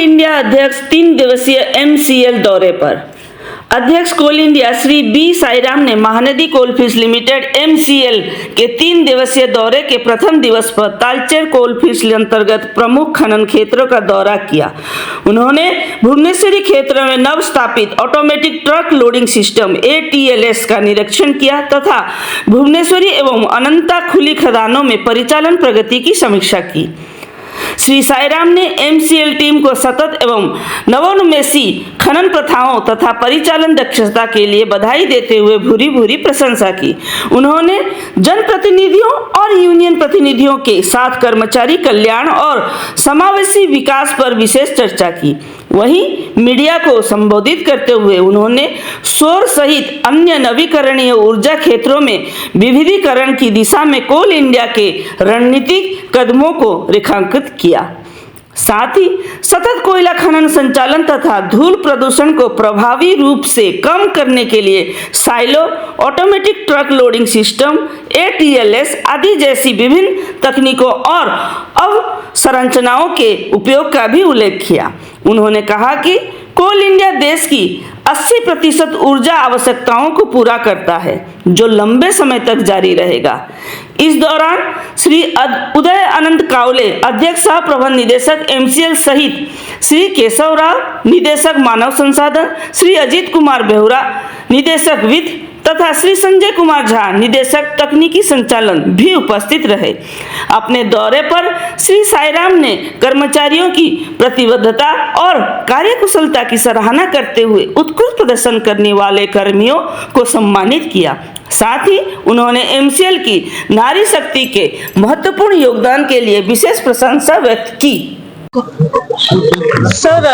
India अध्यक्ष 3 दिवसीय MCL दौरे पर। अध्यक्ष कोल इंडिया श्री बी साईराम ने महानदी कोलफील्ड्स लिमिटेड MCL के 3 दिवसीय दौरे के प्रथम दिवस पर तालचेर कोलफील्ड्स अंतर्गत प्रमुख खनन क्षेत्रों का दौरा किया। उन्होंने भुवनेश्वरी क्षेत्र में नव स्थापित automatic truck loading system ATLS का निरीक्षण किया तथा भुवनेश्वरी एवं अनंता खुली खदानों में परिचालन प्रगति की समीक्षा की। श्री साईराम ने MCL टीम को सतत एवं नवोन्मेषी खनन प्रथाओं तथा परिचालन दक्षता के लिए बधाई देते हुए भूरी भूरी प्रशंसा की। उन्होंने जनप्रतिनिधियों और यूनियन प्रतिनिधियों के साथ कर्मचारी कल्याण और समावेशी विकास पर विशेष चर्चा की। वहीं मीडिया को संबोधित करते हुए उन्होंने सौर सहित अन्य नवीकरणीय ऊर्जा क्षेत्रों में विविधीकरण की दिशा में कोल इंडिया के रणनीतिक कदमों को रेखांकित किया। साथ ही सतत कोयला खनन संचालन तथा धूल प्रदूषण को प्रभावी रूप से कम करने के लिए silo, automatic truck loading system, ATLS आदि जैसी विभिन्न तकनीकों और अवसंरचनाओं के उपयोग का भी उल्लेख किया। उन्होंने कहा कि कोल इंडिया देश की 80% ऊर्जा आवश्यकताओं को पूरा करता है, जो लंबे समय तक जारी रहेगा। इस दौरान श्री उदय अनंत कावले, अध्यक्ष सह प्रबंध निदेशक MCL सहित श्री केशव राव, निदेशक मानव संसाधन, श्री अजीत कुमार बेहुरा, निदेशक वित्त तथा श्री संजय कुमार झा, निदेशक तकनीकी संचालन भी उपस्थित रहे। अपने दौरे पर श्री साईराम ने कर्मचारियों की प्रतिबद्धता और कार्यकुशलता की सराहना करते हुए उत्कृष्ट प्रदर्शन करने वाले कर्मियों को सम्मानित किया। साथ ही उन्होंने MCL की नारी शक्ति के महत्वपूर्ण योगदान के लिए विशेष प्रशंसा व्यक्त की। सर,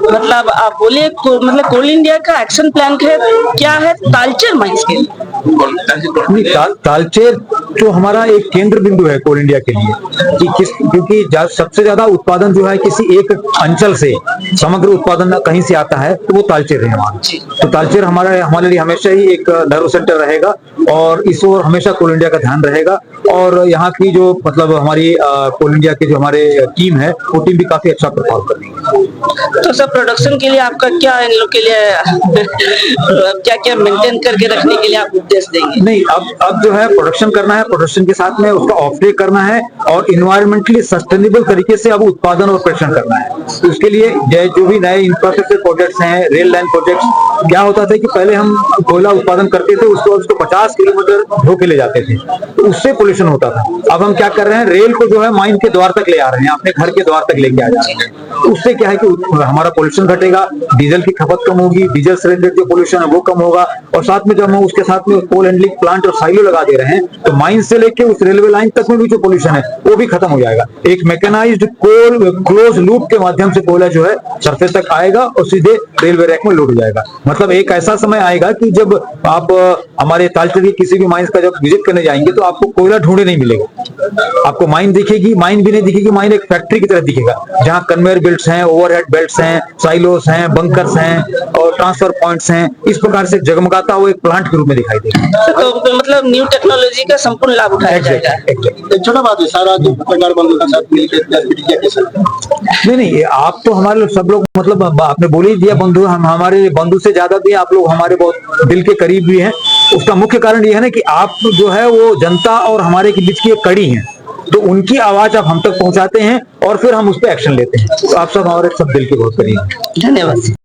मतलब आप बोलिए, मतलब कोल इंडिया का एक्शन प्लान क्या है तालचेर माइंस के लिए? तालचेर जो हमारा एक केंद्र बिंदु है कोल इंडिया के लिए क्योंकि सबसे ज्यादा उत्पादन जो है किसी एक अंचल से समग्र उत्पादन कहीं से आता है तो वो तालचेर है हमारा। तो तालचेर हमारे लिए हमेशा ही एक नर्व सेंटर रहेगा और इस ओर हमेशा कोल इंडिया का ध्यान रहेगा। और यहाँ की जो मतलब हमारी कोल इंडिया की जो हमारे टीम है वो टीम भी काफी अच्छा परफॉर्म कर रही है। तो सर, प्रोडक्शन के लिए आपका क्या इन लोग के लिए क्या क्या मेंटेन करके रखने के लिए आप उपदेश देंगे? नहीं, अब जो है प्रोडक्शन करना है, प्रोडक्शन के साथ में उसका ऑफटेक करना है और इन्वायरमेंटली सस्टेनेबल तरीके से अब उत्पादन और प्रोडक्शन करना है। तो उसके लिए जो भी नए इंफ्रास्ट्रक्चर प्रोजेक्ट्स हैं, रेल लाइन प्रोजेक्ट्स, क्या होता था कि पहले हम कोयला उत्पादन करते थे, उसको 50 किलोमीटर ढो के ले जाते थे, तो उससे पोल्यूशन होता था। अब हम क्या कर रहे हैं, रेल को जो है माइन के द्वार तक ले आ रहे हैं, अपने घर के द्वार तक लेके आ जा रहे हैं। उससे क्या है कि हमारा पोल्यूशन घटेगा, डीजल की खपत कम होगी, डीजल सिलेंडर जो पोल्यूशन है वो कम होगा। और साथ में जब हम उसके साथ में कोल हैंडलिंग प्लांट और साइलो लगा दे रहे हैं तो माइन से लेके उस रेलवे लाइन तक में भी जो पोल्यूशन है वो भी खत्म हो जाएगा। एक मैकेनाइज्ड कोल क्लोज लूप के माध्यम से कोयला जो है सरफेस तक आएगा और सीधे रेलवे रैक में लोड हो जाएगा। मतलब एक ऐसा समय आएगा कि जब आप हमारे तालचेर की किसी भी माइंस का जब विजिट करने जाएंगे तो आपको कोयला ढूंढे नहीं मिलेगा। आपको माइन दिखेगी, माइन भी नहीं दिखेगी, माइन एक फैक्ट्री की तरह दिखेगा जहाँ कन्वेयर बेल्ट्स हैं, ओवरहेड बेल्ट्स हैं, साइलोस हैं, बंकर्स हैं और ट्रांसफर पॉइंट्स हैं। इस प्रकार से जगमगाता हुआ एक प्लांट के रूप में दिखाई देगा। तो मतलब न्यू टेक्नोलॉजी का संपूर्ण लाभ उठाया जाएगा। एक छोटा बात है, सारा जो पत्रकार बंधु के साथ नहीं, आप तो हमारे सब लोग मतलब आपने बोल ही दिया बंधु, हम हमारे बंधु से ज्यादा भी आप लोग हमारे बहुत दिल के करीब भी हैं। उसका मुख्य कारण ये है ना कि आप जो है वो जनता और हमारे के बीच की एक कड़ी है, तो उनकी आवाज आप हम तक पहुंचाते हैं और फिर हम उस पर एक्शन लेते हैं। तो आप सब हमारे सब दिल के बहुत करीब हैं। धन्यवाद।